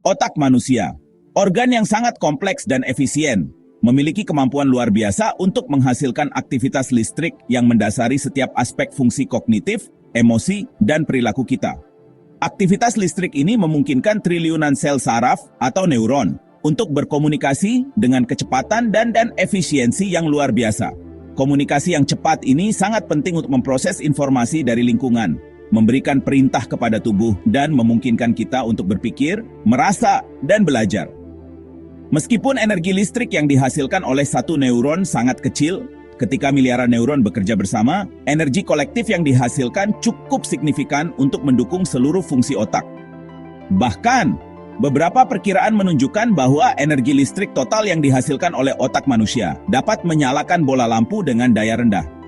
Otak manusia, organ yang sangat kompleks dan efisien, memiliki kemampuan luar biasa untuk menghasilkan aktivitas listrik yang mendasari setiap aspek fungsi kognitif, emosi, dan perilaku kita. Aktivitas listrik ini memungkinkan triliunan sel saraf atau neuron untuk berkomunikasi dengan kecepatan dan efisiensi yang luar biasa. Komunikasi yang cepat ini sangat penting untuk memproses informasi dari lingkungan, memberikan perintah kepada tubuh, dan memungkinkan kita untuk berpikir, merasa, dan belajar. Meskipun energi listrik yang dihasilkan oleh satu neuron sangat kecil, ketika miliaran neuron bekerja bersama, energi kolektif yang dihasilkan cukup signifikan untuk mendukung seluruh fungsi otak. Bahkan, beberapa perkiraan menunjukkan bahwa energi listrik total yang dihasilkan oleh otak manusia dapat menyalakan bola lampu dengan daya rendah.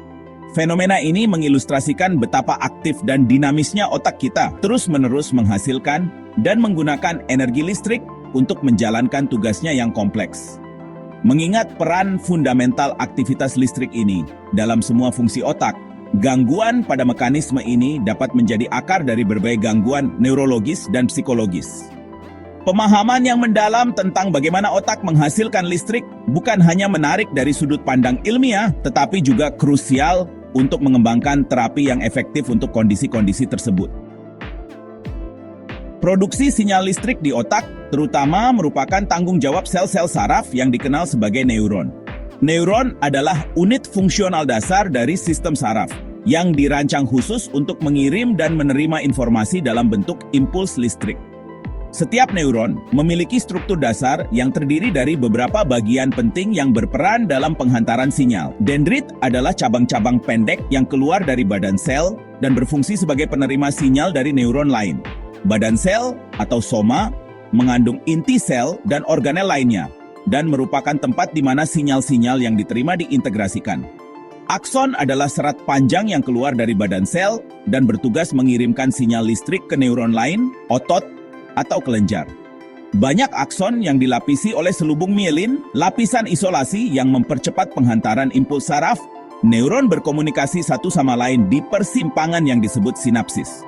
Fenomena ini mengilustrasikan betapa aktif dan dinamisnya otak kita terus-menerus menghasilkan dan menggunakan energi listrik untuk menjalankan tugasnya yang kompleks. Mengingat peran fundamental aktivitas listrik ini dalam semua fungsi otak, gangguan pada mekanisme ini dapat menjadi akar dari berbagai gangguan neurologis dan psikologis. Pemahaman yang mendalam tentang bagaimana otak menghasilkan listrik bukan hanya menarik dari sudut pandang ilmiah, tetapi juga krusial untuk mengembangkan terapi yang efektif untuk kondisi-kondisi tersebut. Produksi sinyal listrik di otak terutama merupakan tanggung jawab sel-sel saraf yang dikenal sebagai neuron. Neuron adalah unit fungsional dasar dari sistem saraf yang dirancang khusus untuk mengirim dan menerima informasi dalam bentuk impuls listrik. Setiap neuron memiliki struktur dasar yang terdiri dari beberapa bagian penting yang berperan dalam penghantaran sinyal. Dendrit adalah cabang-cabang pendek yang keluar dari badan sel dan berfungsi sebagai penerima sinyal dari neuron lain. Badan sel atau soma mengandung inti sel dan organel lainnya dan merupakan tempat di mana sinyal-sinyal yang diterima diintegrasikan. Akson adalah serat panjang yang keluar dari badan sel dan bertugas mengirimkan sinyal listrik ke neuron lain, otot, atau kelenjar. Banyak akson yang dilapisi oleh selubung mielin, lapisan isolasi yang mempercepat penghantaran impuls saraf. Neuron berkomunikasi satu sama lain di persimpangan yang disebut sinapsis.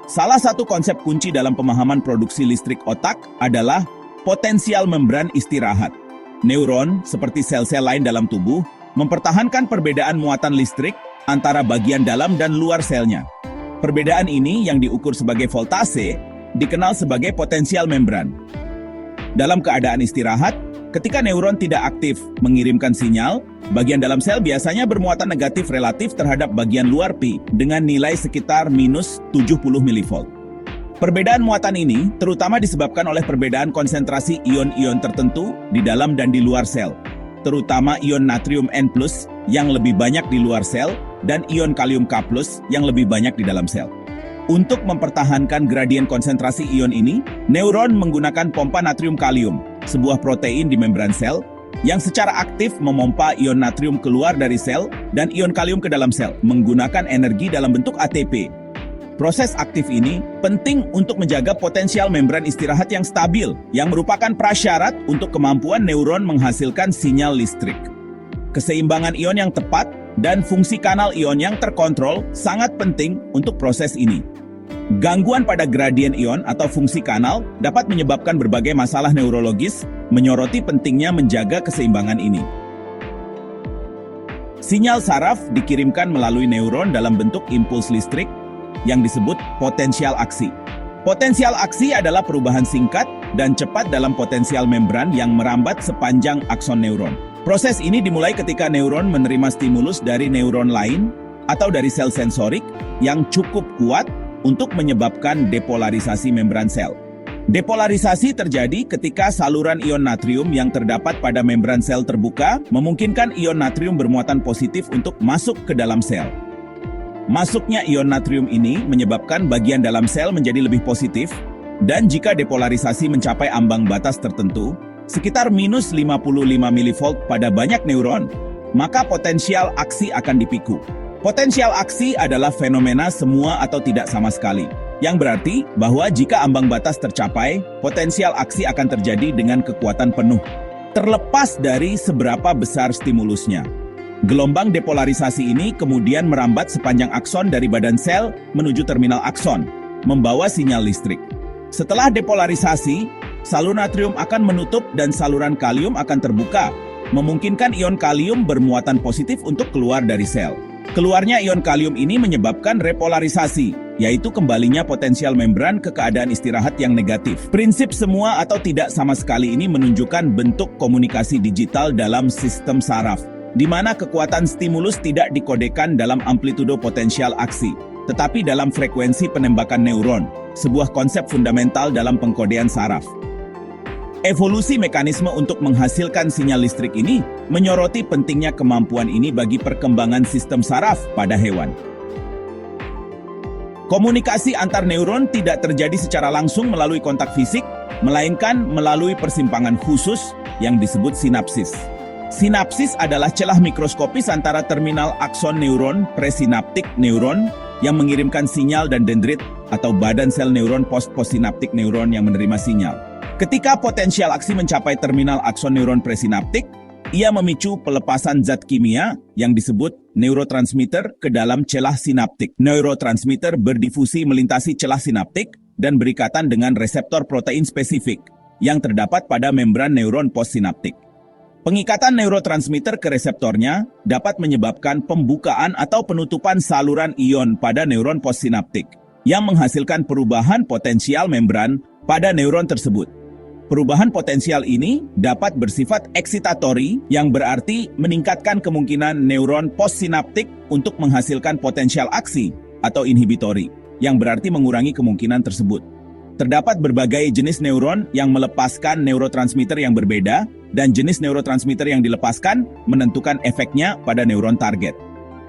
Salah satu konsep kunci dalam pemahaman produksi listrik otak adalah potensial membran istirahat. Neuron, seperti sel-sel lain dalam tubuh, mempertahankan perbedaan muatan listrik antara bagian dalam dan luar selnya. Perbedaan ini yang diukur sebagai voltase dikenal sebagai potensial membran. Dalam keadaan istirahat, ketika neuron tidak aktif mengirimkan sinyal, bagian dalam sel biasanya bermuatan negatif relatif terhadap bagian luar pi dengan nilai sekitar minus 70 mV. Perbedaan muatan ini terutama disebabkan oleh perbedaan konsentrasi ion-ion tertentu di dalam dan di luar sel, terutama ion natrium N+ yang lebih banyak di luar sel dan ion kalium K+ yang lebih banyak di dalam sel. Untuk mempertahankan gradien konsentrasi ion ini, neuron menggunakan pompa natrium kalium, sebuah protein di membran sel yang secara aktif memompa ion natrium keluar dari sel dan ion kalium ke dalam sel menggunakan energi dalam bentuk ATP. Proses aktif ini penting untuk menjaga potensial membran istirahat yang stabil, yang merupakan prasyarat untuk kemampuan neuron menghasilkan sinyal listrik. Keseimbangan ion yang tepat dan fungsi kanal ion yang terkontrol sangat penting untuk proses ini. Gangguan pada gradien ion atau fungsi kanal dapat menyebabkan berbagai masalah neurologis, menyoroti pentingnya menjaga keseimbangan ini. Sinyal saraf dikirimkan melalui neuron dalam bentuk impuls listrik yang disebut potensial aksi. Potensial aksi adalah perubahan singkat dan cepat dalam potensial membran yang merambat sepanjang akson neuron. Proses ini dimulai ketika neuron menerima stimulus dari neuron lain atau dari sel sensorik yang cukup kuat untuk menyebabkan depolarisasi membran sel. Depolarisasi terjadi ketika saluran ion natrium yang terdapat pada membran sel terbuka memungkinkan ion natrium bermuatan positif untuk masuk ke dalam sel. Masuknya ion natrium ini menyebabkan bagian dalam sel menjadi lebih positif, dan jika depolarisasi mencapai ambang batas tertentu, sekitar minus 55 mV pada banyak neuron, maka potensial aksi akan dipiku. Potensial aksi adalah fenomena semua atau tidak sama sekali, yang berarti bahwa jika ambang batas tercapai, potensial aksi akan terjadi dengan kekuatan penuh, terlepas dari seberapa besar stimulusnya. Gelombang depolarisasi ini kemudian merambat sepanjang akson dari badan sel menuju terminal akson, membawa sinyal listrik. Setelah depolarisasi, saluran natrium akan menutup dan saluran kalium akan terbuka, memungkinkan ion kalium bermuatan positif untuk keluar dari sel. Keluarnya ion kalium ini menyebabkan repolarisasi, yaitu kembalinya potensial membran ke keadaan istirahat yang negatif. Prinsip semua atau tidak sama sekali ini menunjukkan bentuk komunikasi digital dalam sistem saraf, di mana kekuatan stimulus tidak dikodekan dalam amplitudo potensial aksi, tetapi dalam frekuensi penembakan neuron, sebuah konsep fundamental dalam pengkodean saraf. Evolusi mekanisme untuk menghasilkan sinyal listrik ini menyoroti pentingnya kemampuan ini bagi perkembangan sistem saraf pada hewan. Komunikasi antar neuron tidak terjadi secara langsung melalui kontak fisik, melainkan melalui persimpangan khusus yang disebut sinapsis. Sinapsis adalah celah mikroskopis antara terminal akson neuron presinaptik neuron yang mengirimkan sinyal dan dendrit atau badan sel neuron postsinaptik neuron yang menerima sinyal. Ketika potensial aksi mencapai terminal akson neuron presinaptik, ia memicu pelepasan zat kimia yang disebut neurotransmitter ke dalam celah sinaptik. Neurotransmitter berdifusi melintasi celah sinaptik dan berikatan dengan reseptor protein spesifik yang terdapat pada membran neuron postsinaptik. Pengikatan neurotransmitter ke reseptornya dapat menyebabkan pembukaan atau penutupan saluran ion pada neuron postsinaptik yang menghasilkan perubahan potensial membran pada neuron tersebut. Perubahan potensial ini dapat bersifat eksitatori yang berarti meningkatkan kemungkinan neuron postsinaptik untuk menghasilkan potensial aksi atau inhibitori yang berarti mengurangi kemungkinan tersebut. Terdapat berbagai jenis neuron yang melepaskan neurotransmitter yang berbeda dan jenis neurotransmitter yang dilepaskan menentukan efeknya pada neuron target.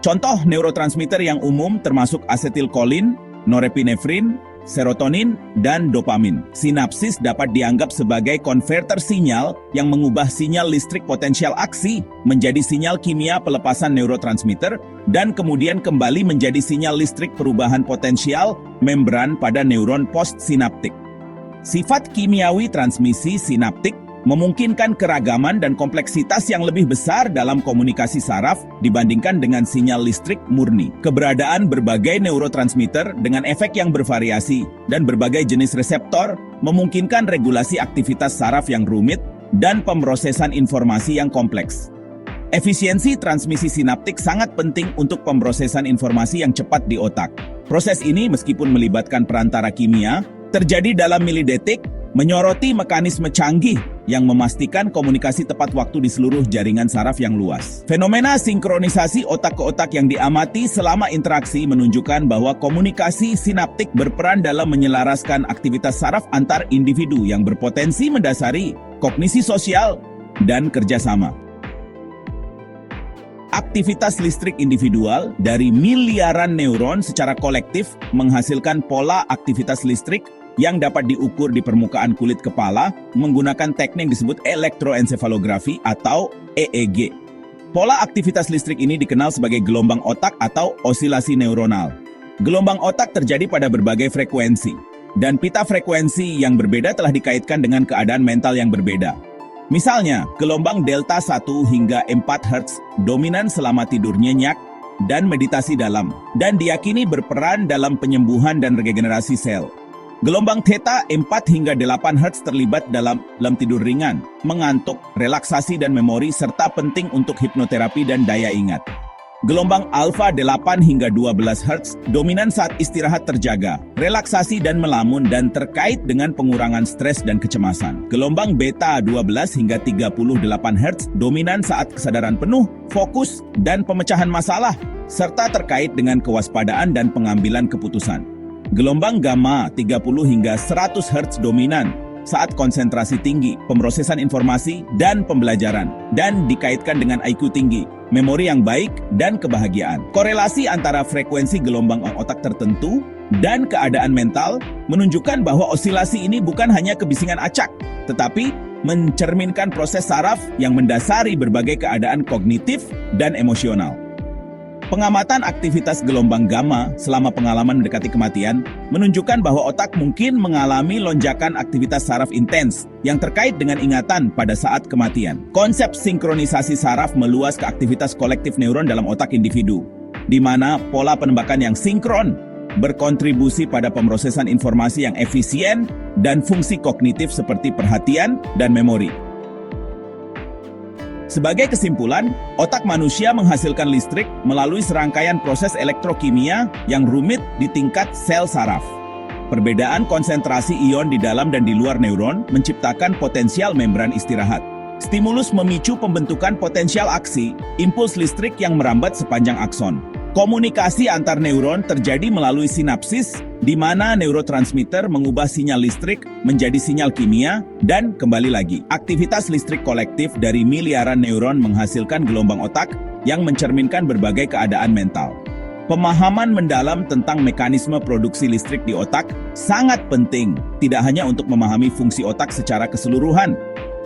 Contoh neurotransmitter yang umum termasuk asetilkolin, norepinefrin, serotonin, dan dopamin. Sinapsis dapat dianggap sebagai konverter sinyal yang mengubah sinyal listrik potensial aksi menjadi sinyal kimia pelepasan neurotransmitter dan kemudian kembali menjadi sinyal listrik perubahan potensial membran pada neuron postsinaptik. Sifat kimiawi transmisi sinaptik memungkinkan keragaman dan kompleksitas yang lebih besar dalam komunikasi saraf dibandingkan dengan sinyal listrik murni. Keberadaan berbagai neurotransmitter dengan efek yang bervariasi dan berbagai jenis reseptor memungkinkan regulasi aktivitas saraf yang rumit dan pemrosesan informasi yang kompleks. Efisiensi transmisi sinaptik sangat penting untuk pemrosesan informasi yang cepat di otak. Proses ini meskipun melibatkan perantara kimia, terjadi dalam milidetik, menyoroti mekanisme canggih yang memastikan komunikasi tepat waktu di seluruh jaringan saraf yang luas. Fenomena sinkronisasi otak ke otak yang diamati selama interaksi menunjukkan bahwa komunikasi sinaptik berperan dalam menyelaraskan aktivitas saraf antar individu yang berpotensi mendasari kognisi sosial dan kerjasama. Aktivitas listrik individual dari miliaran neuron secara kolektif menghasilkan pola aktivitas listrik yang dapat diukur di permukaan kulit kepala menggunakan teknik disebut elektroensefalografi atau EEG. Pola aktivitas listrik ini dikenal sebagai gelombang otak atau osilasi neuronal. Gelombang otak terjadi pada berbagai frekuensi, dan pita frekuensi yang berbeda telah dikaitkan dengan keadaan mental yang berbeda. Misalnya, gelombang delta 1 hingga 4 Hz dominan selama tidur nyenyak dan meditasi dalam, dan diyakini berperan dalam penyembuhan dan regenerasi sel. Gelombang theta 4 hingga 8 Hz terlibat dalam tidur ringan, mengantuk, relaksasi dan memori serta penting untuk hipnoterapi dan daya ingat. Gelombang alfa 8 hingga 12 Hz dominan saat istirahat terjaga, relaksasi dan melamun dan terkait dengan pengurangan stres dan kecemasan. Gelombang beta 12 hingga 38 Hz dominan saat kesadaran penuh, fokus dan pemecahan masalah serta terkait dengan kewaspadaan dan pengambilan keputusan. Gelombang gamma 30 hingga 100 Hz dominan saat konsentrasi tinggi, pemrosesan informasi, dan pembelajaran, dan dikaitkan dengan IQ tinggi, memori yang baik, dan kebahagiaan. Korelasi antara frekuensi gelombang otak tertentu dan keadaan mental menunjukkan bahwa osilasi ini bukan hanya kebisingan acak, tetapi mencerminkan proses saraf yang mendasari berbagai keadaan kognitif dan emosional. Pengamatan aktivitas gelombang gamma selama pengalaman mendekati kematian menunjukkan bahwa otak mungkin mengalami lonjakan aktivitas saraf intens yang terkait dengan ingatan pada saat kematian. Konsep sinkronisasi saraf meluas ke aktivitas kolektif neuron dalam otak individu, di mana pola penembakan yang sinkron berkontribusi pada pemrosesan informasi yang efisien dan fungsi kognitif seperti perhatian dan memori. Sebagai kesimpulan, otak manusia menghasilkan listrik melalui serangkaian proses elektrokimia yang rumit di tingkat sel saraf. Perbedaan konsentrasi ion di dalam dan di luar neuron menciptakan potensial membran istirahat. Stimulus memicu pembentukan potensial aksi, impuls listrik yang merambat sepanjang akson. Komunikasi antar neuron terjadi melalui sinapsis, di mana neurotransmitter mengubah sinyal listrik menjadi sinyal kimia, dan kembali lagi, aktivitas listrik kolektif dari miliaran neuron menghasilkan gelombang otak yang mencerminkan berbagai keadaan mental. Pemahaman mendalam tentang mekanisme produksi listrik di otak sangat penting, tidak hanya untuk memahami fungsi otak secara keseluruhan,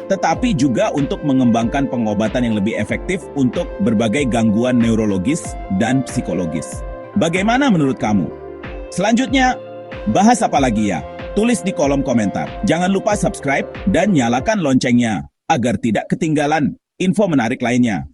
tetapi juga untuk mengembangkan pengobatan yang lebih efektif untuk berbagai gangguan neurologis dan psikologis. Bagaimana menurut kamu? Selanjutnya, bahas apa lagi ya? Tulis di kolom komentar. Jangan lupa subscribe dan nyalakan loncengnya agar tidak ketinggalan info menarik lainnya.